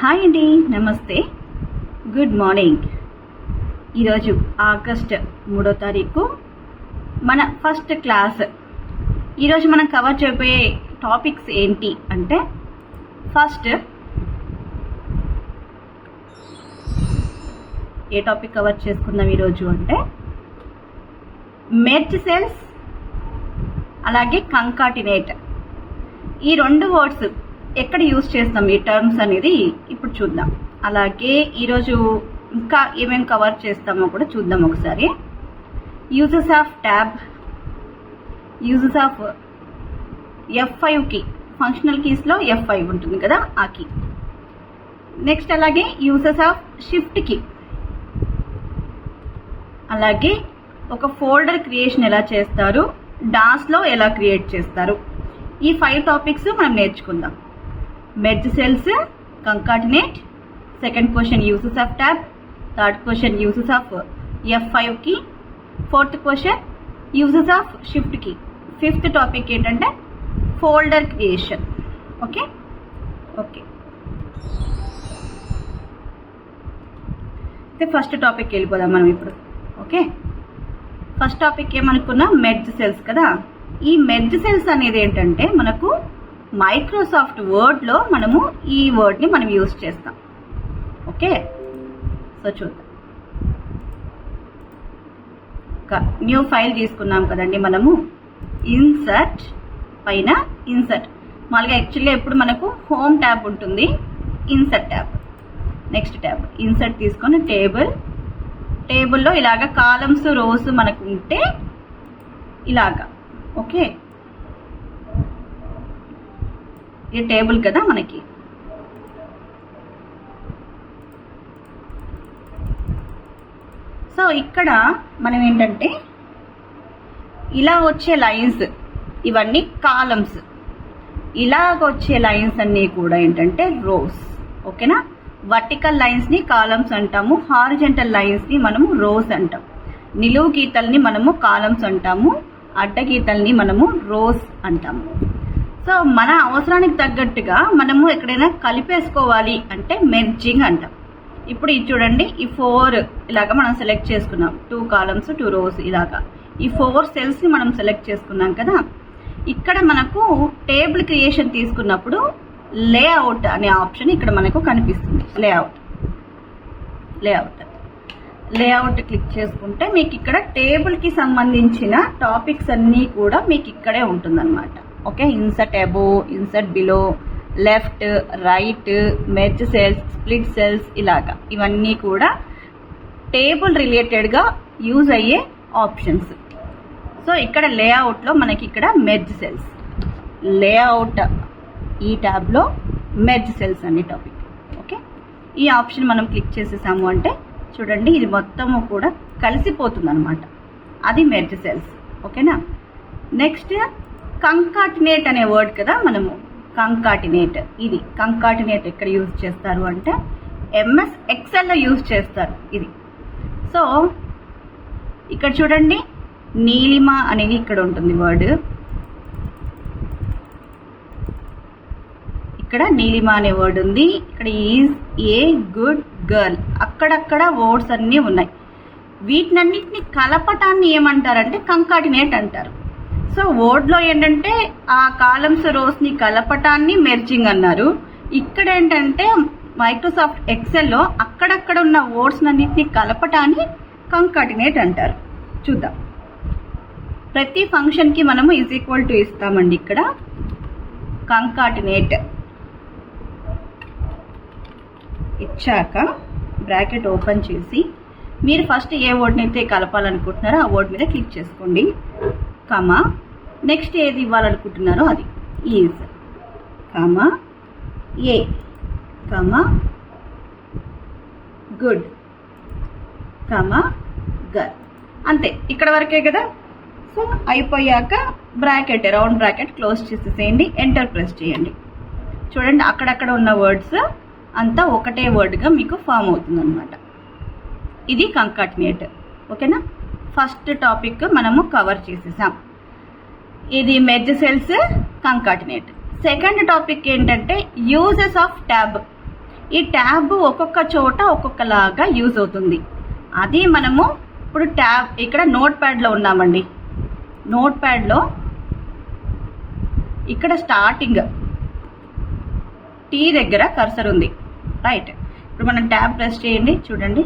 Hi అండి, నమస్తే, good morning. ఈరోజు ఆగస్ట్ 3వ తారీఖు మన ఫస్ట్ క్లాస్. ఈరోజు మనం కవర్ చేయబోయే టాపిక్స్ ఏంటి అంటే, ఫస్ట్ ఏ టాపిక్ కవర్ చేసుకుందాం ఈరోజు అంటే మెర్జ్ సెల్స్ అలాగే కంకాటినేట్. ఈ రెండు వర్డ్స్ ఎక్కడ యూజ్ చేస్తాం ఈ టర్మ్స్ అనేది ఇప్పుడు చూద్దాం. అలాగే ఈరోజు ఇంకా ఏమేమి కవర్ చేస్తామో కూడా చూద్దాం ఒకసారి. Uses of tab, uses of F5 key, functional కీస్లో F5 ఉంటుంది కదా ఆ కీ. నెక్స్ట్ అలాగే యూజెస్ ఆఫ్ షిఫ్ట్ కీ, అలాగే ఒక ఫోల్డర్ క్రియేషన్ ఎలా చేస్తారు, డాస్లో ఎలా క్రియేట్ చేస్తారు, ఈ 5 టాపిక్స్ మనం నేర్చుకుందాం. Merge cells, concatenate, second question uses of tab, third question uses of F5 key, fourth question uses of shift key, fifth topic ఏంటంటే folder creation. Okay okay first topic వెళ్ళిపోదాం మనం ఇప్పుడు. ఓకే, ఫస్ట్ టాపిక్ ఏమనుకున్నా merge cells కదా. ఈ merge cells అనేది ఏంటంటే మనకు మైక్రోసాఫ్ట్ వర్డ్లో మనము ఈ వర్డ్ని మనం యూజ్ చేస్తాం. ఓకే, సో చూద్దాం. న్యూ ఫైల్ తీసుకున్నాం కదండి మనము. ఇన్సర్ట్ పైన ఇన్సర్ట్, మామూలుగా యాక్చువల్గా ఎప్పుడు మనకు హోమ్ ట్యాబ్ ఉంటుంది, insert tab, next tab insert తీసుకొని టేబుల్లో ఇలాగ కాలమ్స్ రోస్ మనకు ఉంటే ఇలాగా. ఓకే, ఇది టేబుల్ కదా మనకి. సో ఇక్కడ మనం ఏంటంటే ఇలా వచ్చే లైన్స్ ఇవన్నీ కాలమ్స్, ఇలాగ వచ్చే లైన్స్ అన్నీ కూడా ఏంటంటే రోస్. ఓకేనా, వర్టికల్ లైన్స్ని కాలమ్స్ అంటాము, హారిజంటల్ లైన్స్ని మనము రోస్ అంటాం, నిలువు గీతల్ని మనము కాలమ్స్ అంటాము, అడ్డ గీతల్ని మనము రోస్ అంటాము. సో మన అవసరానికి తగ్గట్టుగా మనము ఎక్కడైనా కలిపేసుకోవాలి అంటే మెర్జింగ్ అంటాం. ఇప్పుడు ఇది చూడండి, ఈ 4 ఇలాగా మనం సెలెక్ట్ చేసుకున్నాం, 2 కాలమ్స్ 2 రోస్ ఇలాగా. ఈ 4 సెల్స్ని మనం సెలెక్ట్ చేసుకున్నాం కదా. ఇక్కడ మనకు టేబుల్ క్రియేషన్ తీసుకున్నప్పుడు లేఅవుట్ అనే ఆప్షన్ ఇక్కడ మనకు కనిపిస్తుంది. లేఅవుట్ క్లిక్ చేసుకుంటే మీకు ఇక్కడ టేబుల్కి సంబంధించిన టాపిక్స్ అన్నీ కూడా మీకు ఇక్కడే ఉంటుందన్నమాట. Okay, insert above, insert below, left, right, merge cells, split cells, ఇలాగా ఇవన్నీ కూడా టేబుల్ రిలేటెడ్గా యూజ్ అయ్యే ఆప్షన్స్. సో ఇక్కడ లేఅవుట్లో మనకి ఇక్కడ మెర్జ్ సెల్స్, లేఅవుట్ ఈ ట్యాబ్లో మెర్జ్ సెల్స్ అనే టాపిక్. ఓకే, ఈ ఆప్షన్ మనం క్లిక్ చేసేసాము అంటే చూడండి ఇది మొత్తము కూడా కలిసిపోతుంది అనమాట, అది మెర్జ్ సెల్స్. ఓకేనా, నెక్స్ట్ కంకాటినేట్ అనే వర్డ్ కదా మనము. కంకాటినేట్, ఇది కంకాటినేట్ ఎక్కడ యూజ్ చేస్తారు అంటే MS ఎక్సెల్లో యూజ్ చేస్తారు ఇది. సో ఇక్కడ చూడండి నీలిమ అనేది ఇక్కడ ఉంటుంది వర్డ్, ఇక్కడ నీలిమ అనే వర్డ్ ఉంది, ఇక్కడ ఈజ్ ఏ గుడ్ గర్ల్, అక్కడక్కడ వర్డ్స్ అన్నీ ఉన్నాయి. వీటినన్నిటిని కలపటాన్ని ఏమంటారంటే కంకాటినేట్ అంటారు. సో వర్డ్లో ఏంటంటే ఆ కాలమ్స్ రోస్ని కలపటాన్ని మెర్జింగ్ అన్నారు. ఇక్కడ ఏంటంటే మైక్రోసాఫ్ట్ ఎక్సెల్లో అక్కడక్కడ ఉన్న వర్డ్స్ అన్నిటిని కలపటాన్ని కంకాటినేట్ అంటారు. చూద్దాం, ప్రతి ఫంక్షన్కి మనము = ఇస్తామండి. ఇక్కడ కంకాటినేట్ ఇచ్చాక బ్రాకెట్ ఓపెన్ చేసి మీరు ఫస్ట్ ఏ వర్డ్ని అయితే కలపాలనుకుంటున్నారో ఆ వర్డ్ మీద క్లిక్ చేసుకోండి, కామా నెక్స్ట్ ఏది ఇవ్వాలనుకుంటున్నారో అది is, comma a, comma good, comma girl. అంతే, ఇక్కడ వరకే కదా. సో అయిపోయాక బ్రాకెట్, రౌండ్ బ్రాకెట్ క్లోజ్ చేసేసేయండి, ఎంటర్ ప్రెస్ చేయండి. చూడండి అక్కడక్కడ ఉన్న వర్డ్స్ అంతా ఒకటే వర్డ్గా మీకు ఫామ్ అవుతుంది అనమాట. ఇది కంకాటినేట్. ఓకేనా, ఫస్ట్ టాపిక్ మనము కవర్ చేసేసాం. ఇది merge cells, concatenate. Second topic ఏంటంటే యూజెస్ ఆఫ్ ట్యాబ్. ఈ ట్యాబ్ ఒక్కొక్క చోట ఒక్కొక్కలాగా యూజ్ అవుతుంది. అది మనము ఇప్పుడు ట్యాబ్ ఇక్కడ నోట్ ప్యాడ్లో ఉన్నామండి. నోట్ ప్యాడ్లో ఇక్కడ స్టార్టింగ్ టీ దగ్గర కర్సర్ ఉంది, రైట్. ఇప్పుడు మనం ట్యాబ్ ప్రెస్ చేయండి, చూడండి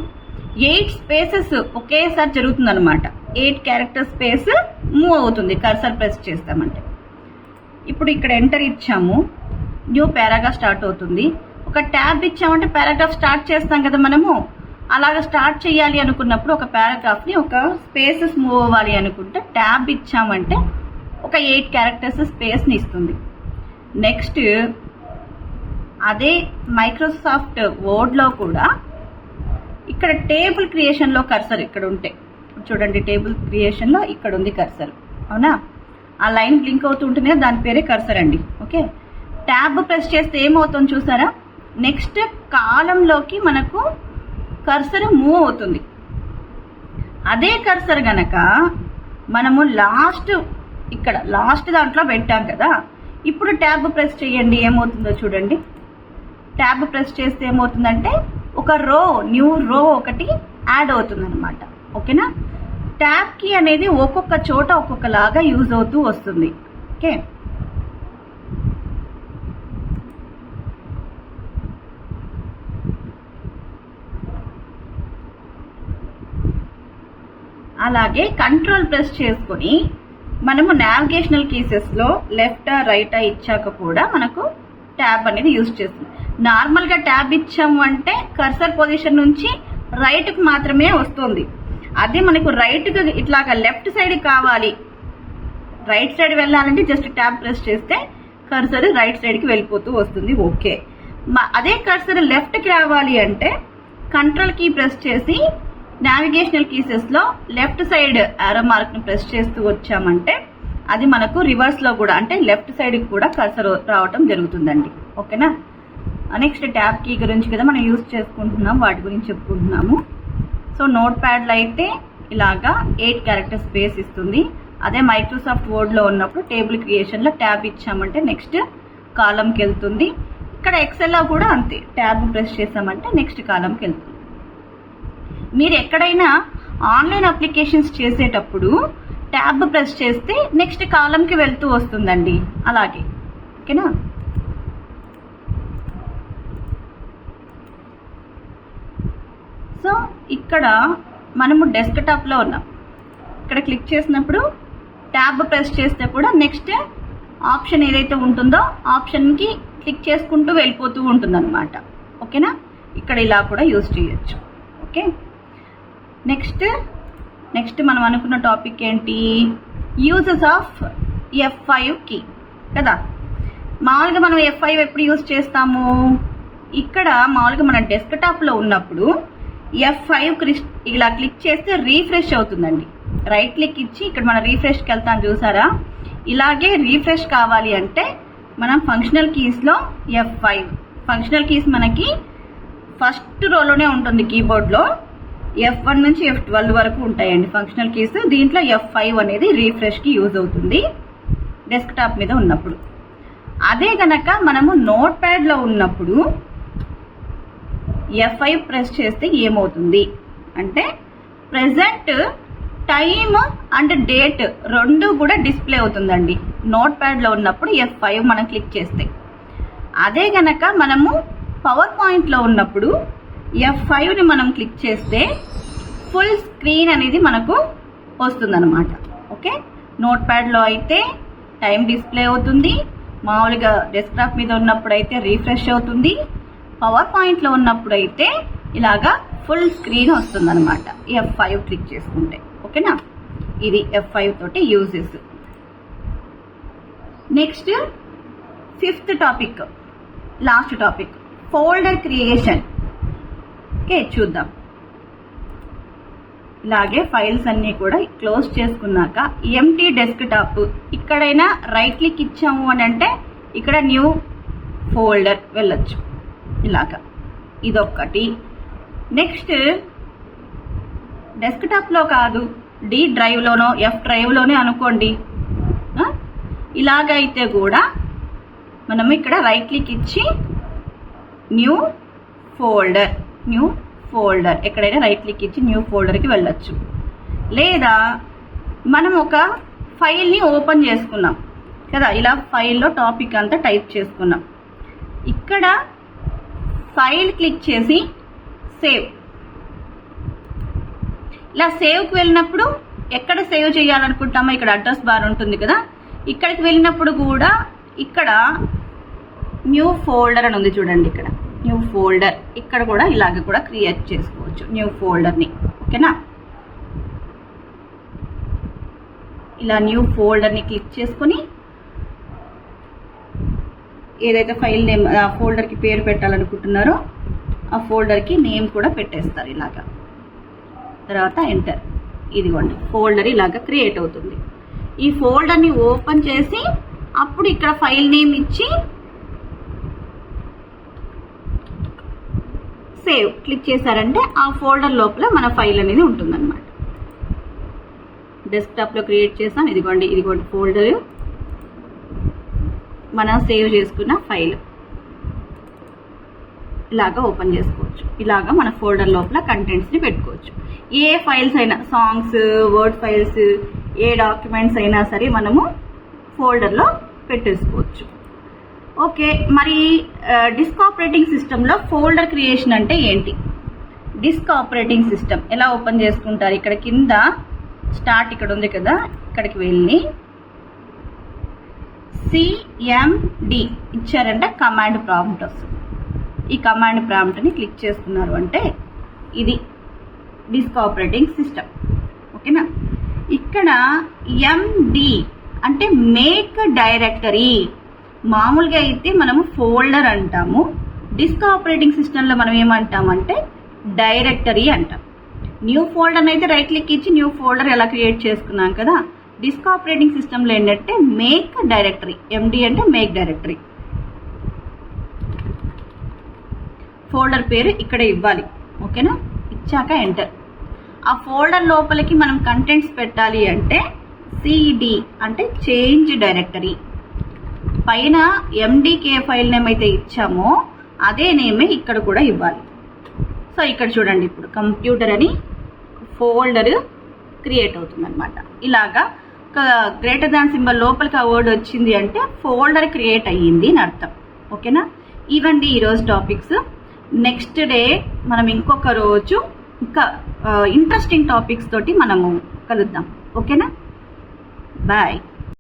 8 స్పేసెస్ ఒకేసారి జరుగుతుంది అనమాట. 8 క్యారెక్టర్ స్పేస్ మూవ్ అవుతుంది కర్సర్ ప్రెస్ చేస్తామంటే. ఇప్పుడు ఇక్కడ ఎంటర్ ఇచ్చాము, న్యూ పారాగ్రాఫ్ స్టార్ట్ అవుతుంది. ఒక ట్యాబ్ ఇచ్చామంటే పారాగ్రాఫ్ స్టార్ట్ చేస్తాం కదా మనము. అలాగా స్టార్ట్ చేయాలి అనుకున్నప్పుడు ఒక పారాగ్రాఫ్ని ఒక స్పేసెస్ మూవ్ అవ్వాలి అనుకుంటే ట్యాబ్ ఇచ్చామంటే ఒక 8 క్యారెక్టర్స్ స్పేస్ని ఇస్తుంది. నెక్స్ట్ అదే మైక్రోసాఫ్ట్ వర్డ్లో కూడా ఇక్కడ టేబుల్ క్రియేషన్లో కర్సర్ ఇక్కడ ఉంటే చూడండి, టేబుల్ క్రియేషన్లో ఇక్కడ ఉంది కర్సర్, అవునా. ఆ లైన్ బ్లింక్ అవుతూ ఉంటుంది కదా, దాని పేరే కర్సర్ అండి. ఓకే, ట్యాబ్ ప్రెస్ చేస్తే ఏమవుతుందో చూసారా, నెక్స్ట్ కాలంలోకి మనకు కర్సర్ మూవ్ అవుతుంది. అదే కర్సర్ గనక మనము ఇక్కడ లాస్ట్ దాంట్లో పెట్టాం కదా, ఇప్పుడు ట్యాబ్ ప్రెస్ చేయండి, ఏమవుతుందో చూడండి. ట్యాబ్ ప్రెస్ చేస్తే ఏమవుతుందంటే ఒక న్యూ రో ఒకటి యాడ్ అవుతుంది అనమాట. ఓకేనా, ట్యాబ్ కీ అనేది ఒక్కొక్క చోట ఒక్కొక్కలాగా యూజ్ అవుతూ వస్తుంది. ఓకే, అలాగే కంట్రోల్ ప్రెస్ చేసుకొని మనము నావిగేషనల్ కీసెస్లో లెఫ్ట్ రైట్ ఇచ్చాక కూడా మనకు ట్యాబ్ అనేది యూజ్ చేస్తుంది. నార్మల్గా ట్యాబ్ ఇచ్చాము అంటే కర్సర్ పొజిషన్ నుంచి రైట్కి మాత్రమే వస్తుంది. అదే మనకు రైట్కి ఇట్లాగా లెఫ్ట్ సైడ్ కావాలి, రైట్ సైడ్ వెళ్ళాలంటే జస్ట్ ట్యాబ్ ప్రెస్ చేస్తే కర్సర్ రైట్ సైడ్కి వెళ్ళిపోతూ వస్తుంది. ఓకే, అదే కర్సర్ లెఫ్ట్కి రావాలి అంటే కంట్రోల్ కీ ప్రెస్ చేసి నావిగేషనల్ కీసెస్లో లెఫ్ట్ సైడ్ యారో మార్క్ని ప్రెస్ చేస్తూ వచ్చామంటే అది మనకు రివర్స్లో కూడా అంటే లెఫ్ట్ సైడ్కి కూడా కర్సర్ రావటం జరుగుతుందండి. ఓకేనా, నెక్స్ట్ ట్యాబ్ కీ గురించి కదా మనం యూజ్ చేసుకుంటున్నాం, వాటి గురించి చెప్పుకుంటున్నాము. సో నోట్ ప్యాడ్లో అయితే ఇలాగా 8 క్యారెక్టర్ స్పేస్ ఇస్తుంది. అదే మైక్రోసాఫ్ట్ వర్డ్లో ఉన్నప్పుడు టేబుల్ క్రియేషన్లో ట్యాబ్ ఇచ్చామంటే నెక్స్ట్ కాలంకి వెళ్తుంది. ఇక్కడ ఎక్సెల్లో కూడా అంతే, ట్యాబ్ ప్రెస్ చేసామంటే నెక్స్ట్ కాలంకి వెళ్తుంది. మీరు ఎక్కడైనా ఆన్లైన్ అప్లికేషన్స్ చేసేటప్పుడు ట్యాబ్ ప్రెస్ చేస్తే నెక్స్ట్ కాలంకి వెళ్తూ వస్తుందండి, అలాగే. ఓకేనా, సో ఇక్కడ మనము డెస్క్టాప్లో ఉన్నాం. ఇక్కడ క్లిక్ చేసినప్పుడు ట్యాబ్ ప్రెస్ చేస్తే కూడా నెక్స్ట్ ఆప్షన్ ఏదైతే ఉంటుందో ఆప్షన్కి క్లిక్ చేసుకుంటూ వెళ్ళిపోతూ ఉంటుంది అనమాట. ఓకేనా, ఇక్కడ ఇలా కూడా యూజ్ చేయొచ్చు. ఓకే, నెక్స్ట్ మనం అనుకున్న టాపిక్ ఏంటి, యూజెస్ ఆఫ్ F5 కీ కదా. మామూలుగా మనం F5 ఎప్పుడు యూజ్ చేస్తాము, ఇక్కడ మామూలుగా మన డెస్క్టాప్లో ఉన్నప్పుడు F5 ఇలా క్లిక్ చేస్తే రీఫ్రెష్ అవుతుందండి. రైట్ క్లిక్ ఇచ్చి ఇక్కడ మనం రీఫ్రెష్కి వెళ్తాం చూసారా, ఇలాగే రీఫ్రెష్ కావాలి అంటే మనం ఫంక్షనల్ కీస్లో F5, ఫంక్షనల్ కీస్ మనకి ఫస్ట్ రోలోనే ఉంటుంది కీబోర్డ్లో. F1 నుంచి F12 వరకు ఉంటాయండి ఫంక్షనల్ కీస్. దీంట్లో F5 అనేది రీఫ్రెష్కి యూజ్ అవుతుంది డెస్క్టాప్ మీద ఉన్నప్పుడు. అదే గనక మనము నోట్ ప్యాడ్లో ఉన్నప్పుడు F5 ప్రెస్ చేస్తే ఏమవుతుంది అంటే ప్రెజెంట్ టైమ్ అండ్ డేట్ రెండు కూడా డిస్ప్లే అవుతుందండి నోట్ ప్యాడ్లో ఉన్నప్పుడు F5 మనం క్లిక్ చేస్తే. అదే గనక మనము పవర్ పాయింట్లో ఉన్నప్పుడు F5ని మనం క్లిక్ చేస్తే ఫుల్ స్క్రీన్ అనేది మనకు వస్తుందన్నమాట. ఓకే, నోట్ ప్యాడ్లో అయితే టైం డిస్ప్లే అవుతుంది, మామూలుగా డెస్క్టాప్ మీద ఉన్నప్పుడు అయితే రీఫ్రెష్ అవుతుంది, పవర్ పాయింట్లో ఉన్నప్పుడు అయితే ఇలాగా ఫుల్ స్క్రీన్ వస్తుందన్నమాట F5 క్లిక్ చేసుకుంటే. ఓకేనా, ఇది F5 తోటి uses. Next 5th topic, last topic, folder creation. Okay, చూద్దాం. ఇలాగే ఫైల్స్ అన్నీ కూడా క్లోజ్ చేసుకున్నాక ఎంటీ డెస్క్టాప్ ఇక్కడైనా రైట్ క్లిక్ ఇచ్చాము అని అంటే ఇక్కడ న్యూ ఫోల్డర్ వెళ్ళొచ్చు ఇలాగా, ఇదొక్కటి. నెక్స్ట్ డెస్క్టాప్లో కాదు డి డ్రైవ్లోనో F డ్రైవ్లోనే అనుకోండి, ఇలాగైతే కూడా మనం ఇక్కడ రైట్ క్లిక్ ఇచ్చి న్యూ ఫోల్డర్, న్యూ ఫోల్డర్. ఎక్కడైనా రైట్ క్లిక్ ఇచ్చి న్యూ ఫోల్డర్కి వెళ్ళొచ్చు. లేదా మనం ఒక ఫైల్ని ఓపెన్ చేసుకున్నాం కదా, ఇలా ఫైల్లో టాపిక్ అంతా టైప్ చేసుకున్నాం. ఇక్కడ ఫైల్ క్లిక్ చేసి సేవ్. ఇలా సేవ్కి వెళ్ళినప్పుడు ఎక్కడ సేవ్ చేయాలనుకుంటామో ఇక్కడ అడ్రస్ బార్ ఉంటుంది కదా, ఇక్కడికి వెళ్ళినప్పుడు కూడా ఇక్కడ న్యూ ఫోల్డర్ అని ఉంది చూడండి. ఇక్కడ న్యూ ఫోల్డర్, ఇక్కడ కూడా ఇలాగ కూడా క్రియేట్ చేసుకోవచ్చు న్యూ ఫోల్డర్ని. ఓకేనా, ఇలా న్యూ ఫోల్డర్ని క్లిక్ చేసుకొని ఏదైతే ఫైల్ నేమ్ ఆ ఫోల్డర్కి పేరు పెట్టాలనుకుంటున్నారో ఆ ఫోల్డర్కి నేమ్ కూడా పెట్టేస్తారు ఇలాగా. తర్వాత ఎంటర్. ఇదిగోండి ఫోల్డర్ ఇలాగా క్రియేట్ అవుతుంది. ఈ ఫోల్డర్ని ఓపెన్ చేసి అప్పుడు ఇక్కడ ఫైల్ నేమ్ ఇచ్చి సేవ్ క్లిక్ చేశారంటే ఆ ఫోల్డర్ లోపల మన ఫైల్ అనేది ఉంటుందన్నమాట. డెస్క్టాప్లో క్రియేట్ చేసాం. ఇదిగోండి ఫోల్డర్, మనం సేవ్ చేసుకున్న ఫైల్ ఇలాగా ఓపెన్ చేసుకోవచ్చు. ఇలాగా మన ఫోల్డర్ లోపల కంటెంట్స్ని పెట్టుకోవచ్చు. ఏ ఫైల్స్ అయినా, సాంగ్స్, వర్డ్ ఫైల్స్, ఏ డాక్యుమెంట్స్ అయినా సరే మనము ఫోల్డర్లో పెట్టేసుకోవచ్చు. ఓకే, మరి డిస్క్ ఆపరేటింగ్ సిస్టంలో ఫోల్డర్ క్రియేషన్ అంటే ఏంటి? డిస్క్ ఆపరేటింగ్ సిస్టమ్ ఎలా ఓపెన్ చేసుకుంటారు? ఇక్కడ కింద స్టార్ట్ ఇక్కడ ఉంది కదా, ఇక్కడికి వెళ్ళి సిఎండి ఇచ్చారంటే కమాండ్ ప్రాంప్ట్ వస్తుంది. ఈ కమాండ్ ప్రాంప్ట్ని క్లిక్ చేసుకున్నారు అంటే ఇది డిస్క్ ఆపరేటింగ్ సిస్టమ్. ఓకేనా, ఇక్కడ ఎండి అంటే మేక్ డైరెక్టరీ. మామూలుగా అయితే మనము ఫోల్డర్ అంటాము, డిస్క్ ఆపరేటింగ్ సిస్టంలో మనం ఏమంటామంటే డైరెక్టరీ అంటాం. న్యూ ఫోల్డర్ అయితే రైట్ క్లిక్ ఇచ్చి న్యూ ఫోల్డర్ ఎలా క్రియేట్ చేసుకున్నాం కదా, డిస్క్ ఆపరేటింగ్ సిస్టంలో ఏంటంటే మేక్ డైరెక్టరీ. ఎండి అంటే మేక్ డైరెక్టరీ. ఫోల్డర్ పేరు ఇక్కడ ఇవ్వాలి. ఓకేనా, ఇచ్చాక ఎంటర్. ఆ ఫోల్డర్ లోపలికి మనం కంటెంట్స్ పెట్టాలి అంటే సిడి అంటే చేంజ్ డైరెక్టరీ. పైన ఎండికే ఫైల్ నేమ్ అయితే ఇచ్చామో అదే నేమే ఇక్కడ కూడా ఇవ్వాలి. సో ఇక్కడ చూడండి, ఇప్పుడు కంప్యూటర్ అని ఫోల్డర్ క్రియేట్ అవుతుంది అనమాట. ఇలాగా గ్రేటర్ దాన్ సింబల్ లోపలికి ఆ వర్డ్ వచ్చింది అంటే ఫోల్డర్ క్రియేట్ అయ్యింది అని అర్థం. ఓకేనా, ఇవండి ఈరోజు టాపిక్స్. నెక్స్ట్ డే మనం ఇంకొక రోజు ఇంకా ఇంట్రెస్టింగ్ టాపిక్స్ తోటి మనము కలుద్దాం. ఓకేనా, బాయ్.